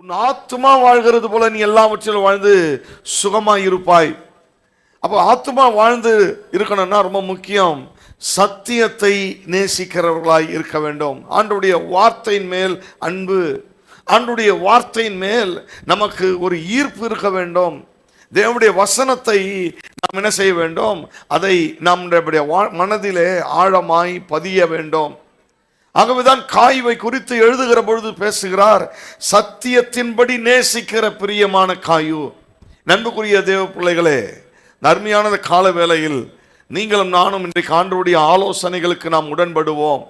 உன் ஆத்துமா வாழ்கிறது போல நீ எல்லாவற்றிலும் வாழ்ந்து சுகமாய் இருப்பாய். அப்போ ஆத்துமா வாழ்ந்து இருக்கணும்னா ரொம்ப முக்கியம், சத்தியத்தை நேசிக்கிறவர்களாய் இருக்க வேண்டும். ஆண்டவருடைய வார்த்தையின் மேல் அன்பு, ஆண்டவருடைய வார்த்தையின் மேல் நமக்கு ஒரு ஈர்ப்பு இருக்க வேண்டும். தேவனுடைய வசனத்தை நாம் என்ன செய்ய வேண்டும், அதை நம்முடைய மனதிலே ஆழமாய் பதிய வேண்டும். ஆகவேதான் காயுவை குறித்து எழுதுகிற பொழுது பேசுகிறார், சத்தியத்தின்படி நேசிக்கிற பிரியமான காயு. நண்புக்குரிய தேவ பிள்ளைகளே, நன்மையான கால வேளையில் நீங்களும் நானும் இன்றைக்கு ஆண்டவருடைய ஆலோசனைகளுக்கு நாம் உடன்படுவோம்.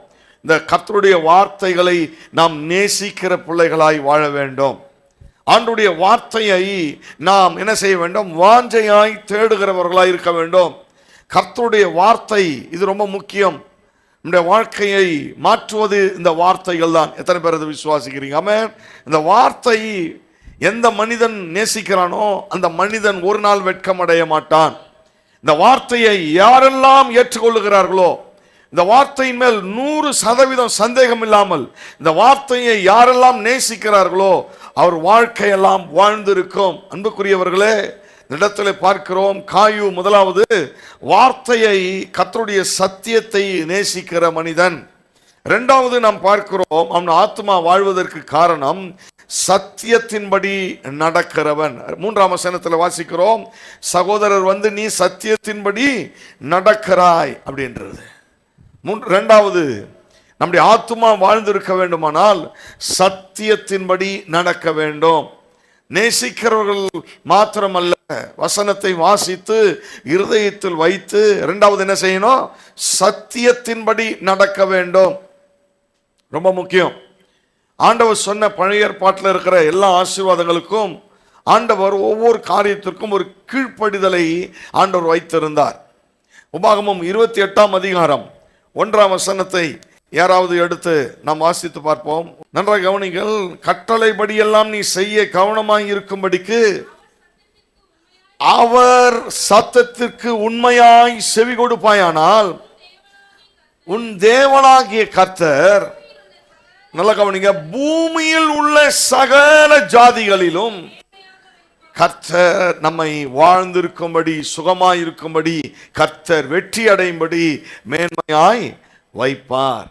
இந்த கர்த்தருடைய வார்த்தைகளை நாம் நேசிக்கிற பிள்ளைகளாய் வாழ வேண்டும். ஆண்டவருடைய வார்த்தையை நாம் என்ன செய்ய வேண்டும், வாஞ்சையாய் தேடுகிறவர்களாய் இருக்க வேண்டும். கர்த்தருடைய வார்த்தை இது ரொம்ப முக்கியம். நம்முடைய வாழ்க்கையை மாற்றுவது இந்த வார்த்தைகள் தான். எத்தனை பேர் அதை விசுவாசிக்கிறீங்க? ஆமென். இந்த வார்த்தை எந்த மனிதன் நேசிக்கிறானோ அந்த மனிதன் ஒரு நாள் வெட்கமடைய மாட்டான். இந்த வார்த்தையை யாரெல்லாம் ஏற்றுக்கொள்ளுகிறார்களோ, இந்த வார்த்தையின் மேல் 100% சந்தேகம் இல்லாமல் இந்த வார்த்தையை யாரெல்லாம் நேசிக்கிறார்களோ அவர் வாழ்க்கையெல்லாம் வாழ்ந்திருக்கும். அன்புக்குரியவர்களே, இந்த இடத்துல பார்க்கிறோம், காயு முதலாவது வார்த்தையை, கர்த்தருடைய சத்தியத்தை நேசிக்கிற மனிதன். இரண்டாவது நாம் பார்க்கிறோம், அவன் ஆத்மா வாழ்வதற்கு காரணம் சத்தியத்தின்படி நடக்கிறவன். 3ஆம் வசனத்தில் வாசிக்கிறோம், சகோதரர் வந்து நீ சத்தியத்தின்படி நடக்கிறாய் அப்படின்றது. இரண்டாவது, நம்முடைய ஆத்மா வாழ்ந்திருக்க வேண்டுமானால் சத்தியத்தின்படி நடக்க வேண்டும். நேசிக்கிறவர்கள் மாத்திரமல்ல, வசனத்தை வாசித்து இருதயத்தில் வைத்து இரண்டாவது என்ன செய்யணும், சத்தியத்தின்படி நடக்க வேண்டும். ரொம்ப முக்கியம். ஆண்டவர் சொன்ன பழைய ஏற்பாட்டில் இருக்கிற எல்லா ஆசீர்வாதங்களுக்கும் ஆண்டவர் ஒவ்வொரு காரியத்திற்கும் ஒரு கீழ்ப்படிதலை ஆண்டவர் வைத்திருந்தார். உபாகமம் 28ஆம் அதிகாரம் 1ஆம் வசனத்தை யாராவது எடுத்து நாம் வாசித்து பார்ப்போம். நன்றாக கவனிங்கள். கட்டளைப்படியெல்லாம் நீ செய்ய கவனமாய் இருக்கும்படிக்கு அவர் சத்தத்திற்கு உண்மையாய் செவி கொடுப்பாயானால் உன் தேவனாகிய கர்த்தர், நல்ல கவனிங்க, பூமியில் உள்ள சகல ஜாதிகளிலும் கர்த்தர் நம்மை வாழ்ந்திருக்கும்படி, சுகமாயிருக்கும்படி, கர்த்தர் வெற்றி அடையும்படி மேன்மையாய் வைப்பார்.